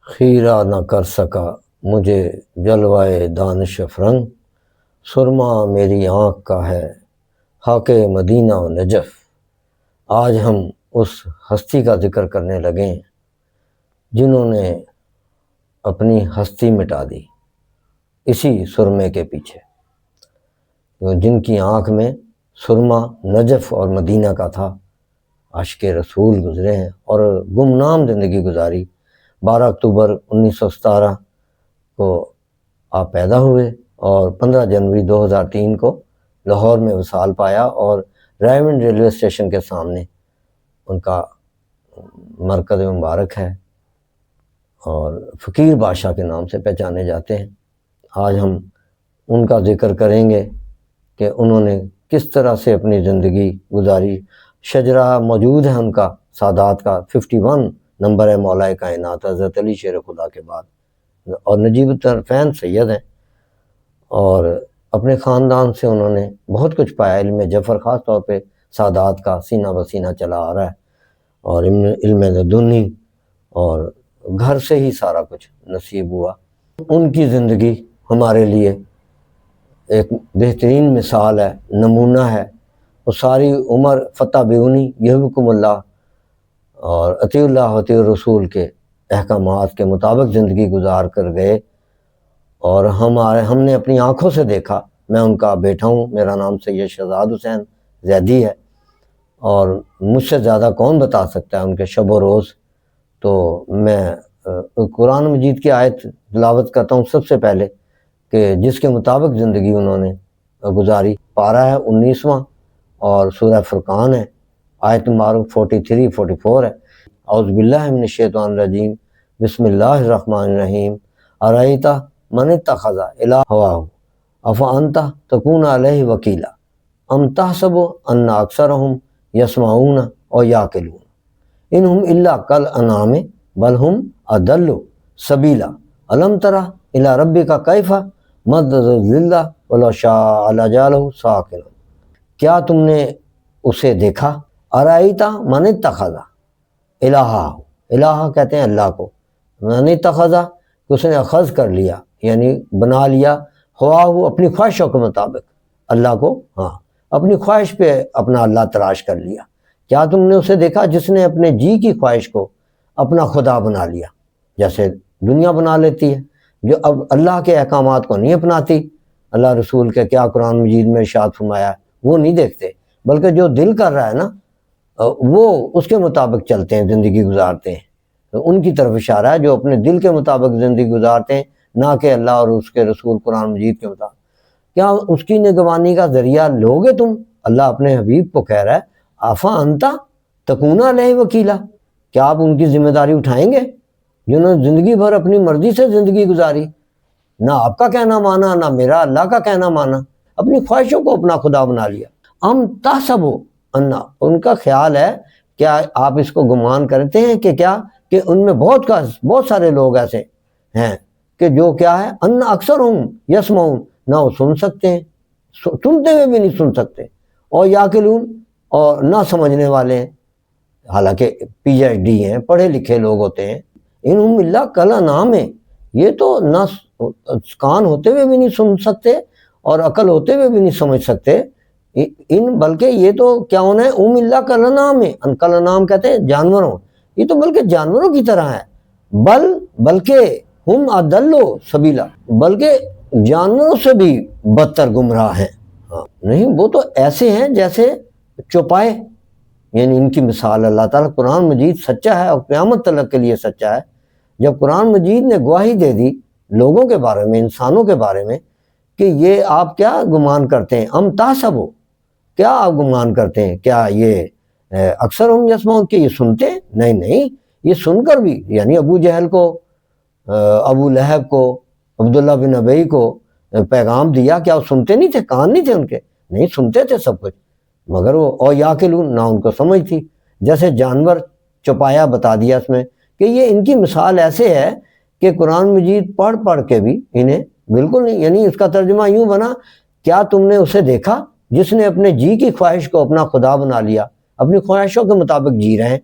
خیرہ نہ کر سکا مجھے جلوائے دانش افرنگ، سرما میری آنکھ کا ہے خاک مدینہ و نجف۔ آج ہم اس ہستی کا ذکر کرنے لگے ہیں جنہوں نے اپنی ہستی مٹا دی اسی سرمے کے پیچھے، جن کی آنکھ میں سرما نجف اور مدینہ کا تھا۔ عاشق رسول گزرے ہیں اور گمنام زندگی گزاری۔ 12 اکتوبر 1917 کو آپ پیدا ہوئے اور 15 جنوری 2003 کو لاہور میں وصال پایا، اور ریمنڈ ریلوے اسٹیشن کے سامنے ان کا مرکز مبارک ہے اور فقیر بادشاہ کے نام سے پہچانے جاتے ہیں۔ آج ہم ان کا ذکر کریں گے کہ انہوں نے کس طرح سے اپنی زندگی گزاری۔ شجرہ موجود ہے ان کا سادات کا، 51 نمبر ہے مولا کائنات حضرت علی شیر خدا کے بعد، اور نجیب الطرفین سید ہیں، اور اپنے خاندان سے انہوں نے بہت کچھ پایا۔ علم جعفر خاص طور پہ سادات کا سینہ بسینہ چلا آ رہا ہے، اور علم لدنی، اور گھر سے ہی سارا کچھ نصیب ہوا۔ ان کی زندگی ہمارے لیے ایک بہترین مثال ہے، نمونہ ہے۔ وہ ساری عمر فتح بیونی یحبکم اللہ اور اطیع اللہ اطیع الرسول کے احکامات کے مطابق زندگی گزار کر گئے، اور ہم نے اپنی آنکھوں سے دیکھا۔ میں ان کا بیٹا ہوں، میرا نام سید شہزاد حسین زیدی ہے، اور مجھ سے زیادہ کون بتا سکتا ہے ان کے شب و روز۔ تو میں قرآن مجید کی آیت تلاوت کرتا ہوں سب سے پہلے، کہ جس کے مطابق زندگی انہوں نے گزاری۔ پارہ ہے 19واں اور سورہ فرقان ہے، آیت نمبر 43-44 ہے۔ اعوذ باللہ من الشیطان الرجیم، بسم اللہ الرحمن الرحیم۔ ارأیت من اتخذ الہ ہواہ افانت تکون علیہ وکیلا ام تحسب ان اکثرہم یسمعون او یعقلون انہم الا کالانعام بل ہم اضل سبیلا الم تر الی ربک کیف مد الظل ولو شاء لجعلہ ساکنا۔ کیا تم نے اسے دیکھا؟ ارأیت من اتخذ الہا، الہ کہتے ہیں اللہ کو، من اتخذ اس نے اخذ کر لیا یعنی بنا لیا، ہواہ اپنی خواہشوں کے مطابق اللہ کو، ہاں اپنی خواہش پہ اپنا اللہ تراش کر لیا۔ کیا تم نے اسے دیکھا جس نے اپنے جی کی خواہش کو اپنا خدا بنا لیا، جیسے دنیا بنا لیتی ہے، جو اب اللہ کے احکامات کو نہیں اپناتی۔ اللہ رسول کے کیا قرآن مجید میں ارشاد فرمایا ہے وہ نہیں دیکھتے، بلکہ جو دل کر رہا ہے نا وہ اس کے مطابق چلتے ہیں، زندگی گزارتے ہیں۔ تو ان کی طرف اشارہ ہے جو اپنے دل کے مطابق زندگی گزارتے ہیں، نہ کہ اللہ اور اس کے رسول قرآن مجید کے مطابق۔ کیا اس کی نگوانی کا ذریعہ لوگے تم؟ اللہ اپنے حبیب کو کہہ رہا ہے، آفا انتا تکون علیہ وکیلا، کیا آپ ان کی ذمہ داری اٹھائیں گے جنہوں نے زندگی بھر اپنی مرضی سے زندگی گزاری، نہ آپ کا کہنا مانا نہ میرا اللہ کا کہنا مانا، اپنی خواہشوں کو اپنا خدا بنا لیا۔ ام تحسبوا انا، ان کا خیال ہے، کیا آپ اس کو گمان کرتے ہیں کہ کیا کہ ان میں بہت سارے لوگ ایسے ہیں کہ جو کیا ہے ان اکثر ہوں یسمعون، نہ وہ سن سکتے ہیں، سنتے ہوئے بھی نہیں سن سکتے، اور یعقلون، اور نہ سمجھنے والے ہیں، حالانکہ پی ایچ ڈی ہیں، پڑھے لکھے لوگ ہوتے ہیں۔ انہم الا کالانعام ہے، یہ تو نہ کان ہوتے ہوئے بھی نہیں سن سکتے اور عقل ہوتے ہوئے بھی نہیں سمجھ سکتے، بلکہ یہ تو کیا ہونا ہے، ام الا کالانعام ہے، کالانعام کہتے ہیں جانوروں، یہ تو بلکہ جانوروں کی طرح ہے، بلکہ ہم اضل سبیلا، بلکہ جانوروں سے بھی بدتر گمراہ ہیں۔ نہیں، وہ تو ایسے ہیں جیسے چوپائے، یعنی ان کی مثال اللہ تعالیٰ۔ قرآن مجید سچا ہے اور قیامت تلک کے لیے سچا ہے۔ جب قرآن مجید نے گواہی دے دی لوگوں کے بارے میں، انسانوں کے بارے میں، کہ یہ آپ کیا گمان کرتے ہیں، ام تحسبوا، کیا آپ گمان کرتے ہیں، کیا یہ اکثر ہم یسمعون، کہ یہ سنتے ہیں؟ نہیں، یہ سن کر بھی، یعنی ابو جہل کو، ابو لہب کو، عبداللہ بن ابی کو پیغام دیا، کیا وہ سنتے نہیں تھے؟ کان نہیں تھے ان کے؟ نہیں، سنتے تھے سب کچھ، مگر وہ اور یعقلون، نہ ان کو سمجھ تھی۔ جیسے جانور چوپایا بتا دیا اس میں، کہ یہ ان کی مثال ایسے ہے کہ قرآن مجید پڑھ کے بھی انہیں بالکل نہیں، یعنی اس کا ترجمہ یوں بنا، کیا تم نے اسے دیکھا جس نے اپنے جی کی خواہش کو اپنا خدا بنا لیا، اپنی خواہشوں کے مطابق جی رہے ہیں۔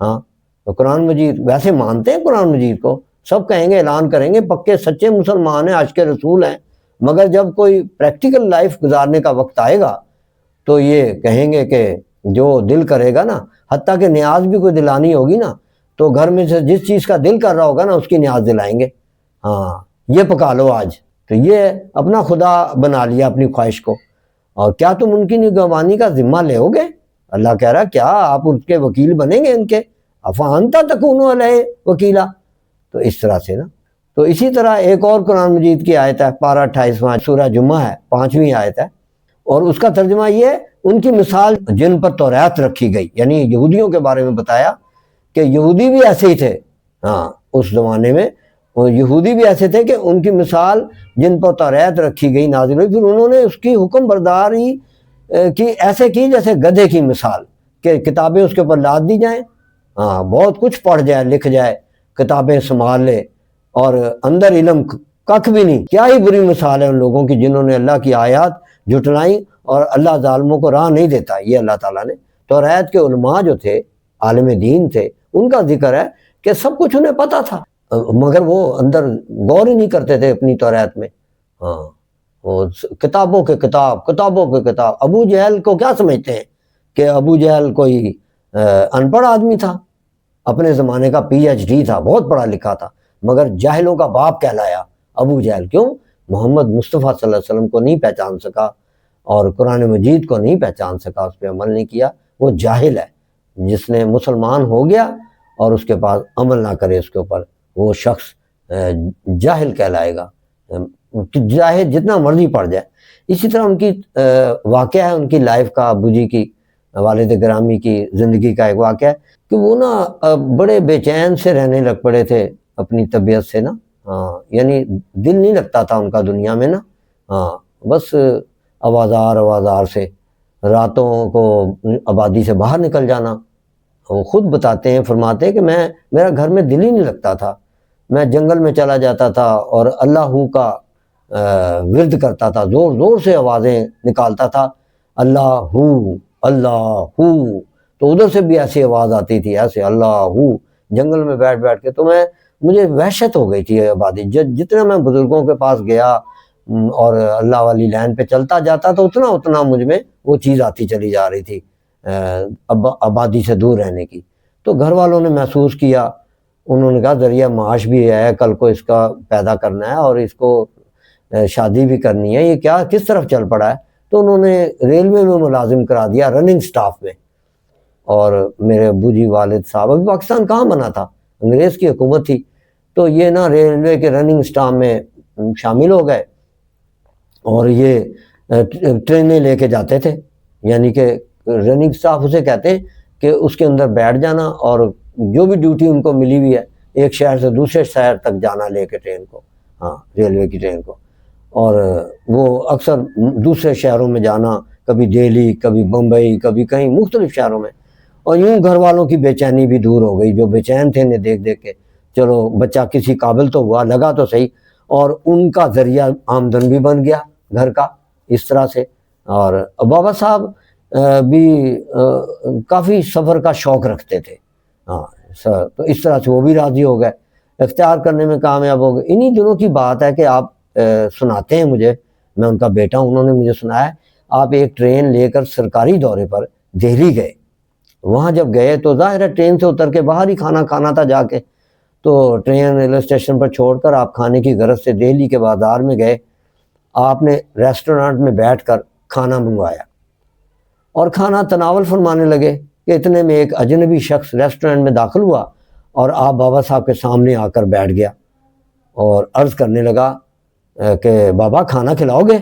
ہاں، تو قرآن مجید ویسے مانتے ہیں، قرآن مجید کو سب کہیں گے، اعلان کریں گے پکے سچے مسلمان ہیں، عاشق کے رسول ہیں، مگر جب کوئی پریکٹیکل لائف گزارنے کا وقت آئے گا تو یہ کہیں گے کہ جو دل کرے گا نا، حتیٰ کہ نیاز بھی کوئی دلانی ہوگی نا تو گھر میں سے جس چیز کا دل کر رہا ہوگا نا اس کی نیاز دلائیں گے، ہاں یہ پکا لو آج۔ تو یہ اپنا خدا بنا لیا اپنی خواہش کو، اور کیا تم ان کی نگہبانی کا ذمہ لے گے؟ اللہ کہہ رہا کیا آپ ان کے وکیل بنیں گے ان کے؟ افانتا تکون علیہ وکیلا۔ تو اس طرح سے نا، تو اسی طرح ایک اور قرآن مجید کی آیت ہے، پارہ 28واں سورہ جمعہ ہے، 5ویں آیت ہے، اور اس کا ترجمہ یہ ہے، ان کی مثال جن پر توریت رکھی گئی، یعنی یہودیوں کے بارے میں بتایا کہ یہودی بھی ایسے ہی تھے، ہاں اس زمانے میں یہودی بھی ایسے تھے کہ ان کی مثال جن پر توریت رکھی گئی نازل ہوئی، پھر انہوں نے اس کی حکم برداری کی ایسے کی جیسے گدھے کی مثال، کہ کتابیں اس کے اوپر لاد دی جائیں، ہاں بہت کچھ پڑھ جائے لکھ جائے، کتابیں سنبھال لے اور اندر علم ککھ بھی نہیں۔ کیا ہی بری مثال ہے ان لوگوں کی جنہوں نے اللہ کی آیات جھٹلائیں، اور اللہ ظالموں کو راہ نہیں دیتا۔ یہ اللہ تعالیٰ نے توریت کے علماء جو تھے، عالم دین تھے، ان کا ذکر ہے کہ سب کچھ انہیں پتہ تھا، مگر وہ اندر غور ہی نہیں کرتے تھے اپنی توریت میں، ہاں وہ کتابوں کے کتاب۔ ابو جہل کو کیا سمجھتے ہیں کہ ابو جہل کوئی ان پڑھ آدمی تھا، اپنے زمانے کا پی ایچ ڈی تھا، بہت پڑھا لکھا تھا، مگر جاہلوں کا باپ کہلایا ابو جہل۔ کیوں؟ محمد مصطفیٰ صلی اللہ علیہ وسلم کو نہیں پہچان سکا، اور قرآن مجید کو نہیں پہچان سکا، اس پہ عمل نہیں کیا، وہ جاہل ہے۔ جس نے مسلمان ہو گیا اور اس کے بعد عمل نہ کرے اس کے اوپر، وہ شخص جاہل کہلائے گا، جاہل جتنا مرضی پڑھ جائے۔ اسی طرح ان کی واقعہ ہے ان کی لائف کا، ابو جی کی، والد گرامی کی زندگی کا ایک واقعہ ہے کہ وہ نا بڑے بے چین سے رہنے لگ پڑے تھے اپنی طبیعت سے نا، یعنی دل نہیں لگتا تھا ان کا دنیا میں نا، بس آوازار سے راتوں کو آبادی سے باہر نکل جانا۔ وہ خود بتاتے ہیں، فرماتے ہیں کہ میرا گھر میں دل ہی نہیں لگتا تھا، میں جنگل میں چلا جاتا تھا اور اللہ کا ورد کرتا تھا، زور زور سے آوازیں نکالتا تھا، اللہ تو ادھر سے بھی ایسی آواز آتی تھی، ایسے اللہ جنگل میں بیٹھ کے، تو مجھے وحشت ہو گئی تھی آبادی۔ جتنا میں بزرگوں کے پاس گیا اور اللہ والی لائن پہ چلتا جاتا تو اتنا مجھ میں وہ چیز آتی چلی جا رہی تھی آبادی سے دور رہنے کی۔ تو گھر والوں نے محسوس کیا، انہوں نے کہا ذریعہ معاش بھی ہے، کل کو اس کا پیدا کرنا ہے اور اس کو شادی بھی کرنی ہے، یہ کیا کس طرف چل پڑا ہے؟ تو انہوں نے ریلوے میں ملازم کرا دیا، رننگ سٹاف میں۔ اور میرے ابو جی والد صاحب، ابھی پاکستان کہاں بنا تھا، انگریز کی حکومت تھی، تو یہ نا ریلوے کے رننگ سٹاف میں شامل ہو گئے، اور یہ ٹرینیں لے کے جاتے تھے، یعنی کہ رننگ سٹاف اسے کہتے ہیں کہ اس کے اندر بیٹھ جانا اور جو بھی ڈیوٹی ان کو ملی ہوئی ہے، ایک شہر سے دوسرے شہر تک جانا لے کے ٹرین کو، ریلوے کی ٹرین کو، اور وہ اکثر دوسرے شہروں میں جانا، کبھی دہلی، کبھی بمبئی، کبھی کہیں مختلف شہروں میں۔ اور یوں گھر والوں کی بے چینی بھی دور ہو گئی، جو بے چین تھے انہیں دیکھ کے، چلو بچہ کسی قابل تو ہوا، لگا تو صحیح، اور ان کا ذریعہ آمدن بھی بن گیا گھر کا اس طرح سے۔ اور بابا صاحب بھی کافی سفر کا شوق رکھتے تھے، تو اس طرح سے وہ بھی راضی ہو گئے، اختیار کرنے میں کامیاب ہو گئے۔ انہی دنوں کی بات ہے کہ آپ سناتے ہیں مجھے، میں ان کا بیٹا ہوں، انہوں نے مجھے سنایا ہے، آپ ایک ٹرین لے کر سرکاری دورے پر دہلی گئے۔ وہاں جب گئے تو ظاہر ہے ٹرین سے اتر کے باہر ہی کھانا کھانا تھا جا کے، تو ٹرین ریلوے اسٹیشن پر چھوڑ کر آپ کھانے کی غرض سے دہلی کے بازار میں گئے، آپ نے ریسٹورانٹ میں بیٹھ کر کھانا منگوایا اور کھانا تناول فرمانے لگے کہ اتنے میں ایک اجنبی شخص ریسٹورنٹ میں داخل ہوا اور آپ بابا صاحب کے سامنے آ کر بیٹھ گیا اور عرض کرنے لگا کہ بابا کھانا کھلاؤ گے؟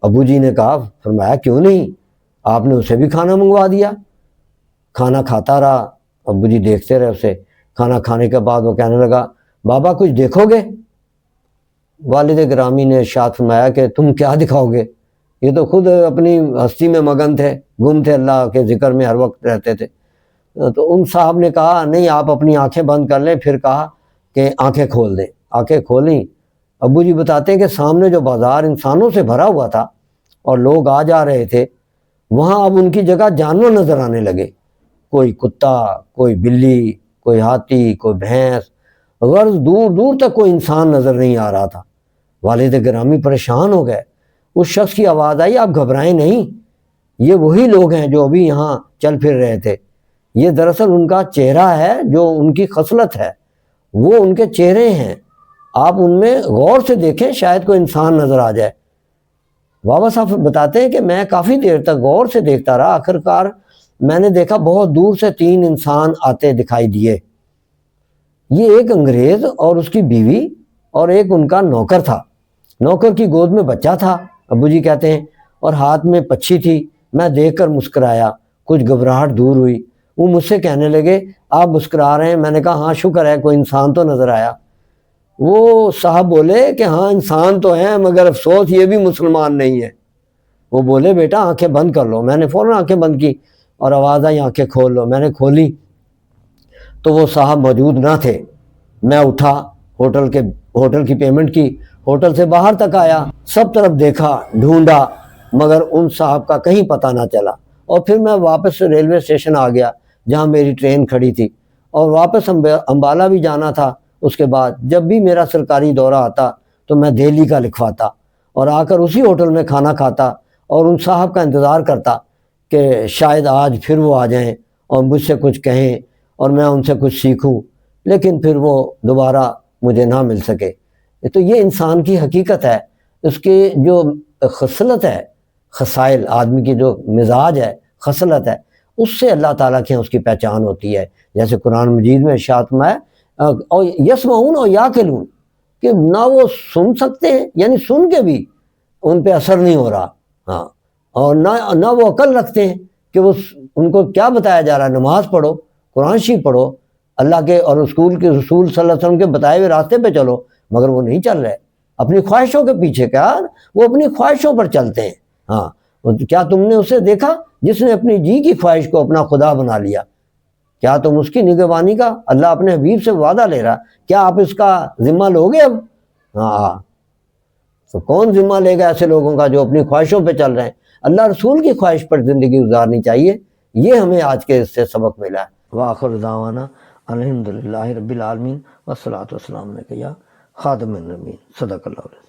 ابو جی نے کہا، فرمایا کیوں نہیں، آپ نے اسے بھی کھانا منگوا دیا۔ کھانا کھاتا رہا، ابو جی دیکھتے رہے اسے۔ کھانا کھانے کے بعد وہ کہنے لگا، بابا کچھ دیکھو گے؟ والد گرامی نے ارشاد فرمایا کہ تم کیا دکھاؤ گے، یہ تو خود اپنی ہستی میں مگن تھے، گم تھے، اللہ کے ذکر میں ہر وقت رہتے تھے۔ تو ان صاحب نے کہا نہیں، آپ اپنی آنکھیں بند کر لیں، پھر کہا کہ آنکھیں کھول دیں۔ آنکھیں کھولیں، ابو جی بتاتے ہیں کہ سامنے جو بازار انسانوں سے بھرا ہوا تھا اور لوگ آ جا رہے تھے، وہاں اب ان کی جگہ جانور نظر آنے لگے، کوئی کتا، کوئی بلی، کوئی ہاتھی، کوئی بھینس، غرض دور دور تک کوئی انسان نظر نہیں آ رہا تھا۔ والد گرامی پریشان ہو گئے۔ اس شخص کی آواز آئی، آپ گھبرائیں نہیں، یہ وہی لوگ ہیں جو ابھی یہاں چل پھر رہے تھے، یہ دراصل ان کا چہرہ ہے جو ان کی خصلت ہے، وہ ان کے چہرے ہیں، آپ ان میں غور سے دیکھیں، شاید کوئی انسان نظر آ جائے۔ بابا صاحب بتاتے ہیں کہ میں کافی دیر تک غور سے دیکھتا رہا، آخر کار میں نے دیکھا بہت دور سے 3 انسان آتے دکھائی دیے۔ یہ ایک انگریز اور اس کی بیوی اور ایک ان کا نوکر تھا۔ نوکر کی گود میں بچہ تھا، ابو جی کہتے ہیں، اور ہاتھ میں پچھی تھی۔ میں دیکھ کر مسکرایا، کچھ گھبراہٹ دور ہوئی۔ وہ مجھ سے کہنے لگے، آپ مسکرا رہے ہیں؟ میں نے کہا ہاں شکر ہے کوئی انسان تو نظر آیا۔ وہ صاحب بولے کہ ہاں انسان تو ہیں مگر افسوس یہ بھی مسلمان نہیں ہے۔ وہ بولے بیٹا آنکھیں بند کر لو۔ میں نے فوراً آنکھیں بند کی اور آواز آئی آنکھیں کھول لو۔ میں نے کھولی تو وہ صاحب موجود نہ تھے۔ میں اٹھا، ہوٹل کی پیمنٹ کی، ہوٹل سے باہر تک آیا، سب طرف دیکھا، ڈھونڈا، مگر ان صاحب کا کہیں پتہ نہ چلا۔ اور پھر میں واپس ریلوے اسٹیشن آ گیا جہاں میری ٹرین کھڑی تھی، اور واپس امبالہ بھی جانا تھا۔ اس کے بعد جب بھی میرا سرکاری دورہ آتا تو میں دہلی کا لکھواتا اور آ کر اسی ہوٹل میں کھانا کھاتا اور ان صاحب کا انتظار کرتا کہ شاید آج پھر وہ آ جائیں اور مجھ سے کچھ کہیں اور میں ان سے کچھ سیکھوں، لیکن پھر وہ دوبارہ مجھے نہ مل سکے۔ تو یہ انسان کی حقیقت ہے، اس کی جو خصلت ہے، خصائل، آدمی کی جو مزاج ہے، خصلت ہے، اس سے اللہ تعالیٰ کی اس کی پہچان ہوتی ہے۔ جیسے قرآن مجید میں ارشاد میں اور یسمعون اور یاقلون، کہ نہ وہ سن سکتے ہیں، یعنی سن کے بھی ان پہ اثر نہیں ہو رہا، ہاں، اور نہ وہ عقل رکھتے ہیں کہ وہ ان کو کیا بتایا جا رہا ہے، نماز پڑھو، قرآن شریف پڑھو، اللہ کے اور رسول صلی اللہ علیہ وسلم کے بتائے ہوئے راستے پہ چلو، مگر وہ نہیں چل رہے، اپنی خواہشوں کے پیچھے، کیا وہ اپنی خواہشوں پر چلتے ہیں۔ ہاں، کیا تم نے اسے دیکھا جس نے اپنی جی کی خواہش کو اپنا خدا بنا لیا؟ کیا تم اس کی نگہبانی کا، اللہ اپنے حبیب سے وعدہ لے رہا، کیا آپ اس کا ذمہ لوگے اب؟ ہاں، تو کون ذمہ لے گا ایسے لوگوں کا جو اپنی خواہشوں پہ چل رہے ہیں؟ اللہ رسول کی خواہش پر زندگی گزارنی چاہیے۔ یہ ہمیں آج کے اس سے سبق ملا ہے۔ وآخر دعوانا الحمدللہ رب العالمین والصلاۃ والسلام علیک یا خاتم النبیین، صدق اللہ علیہ۔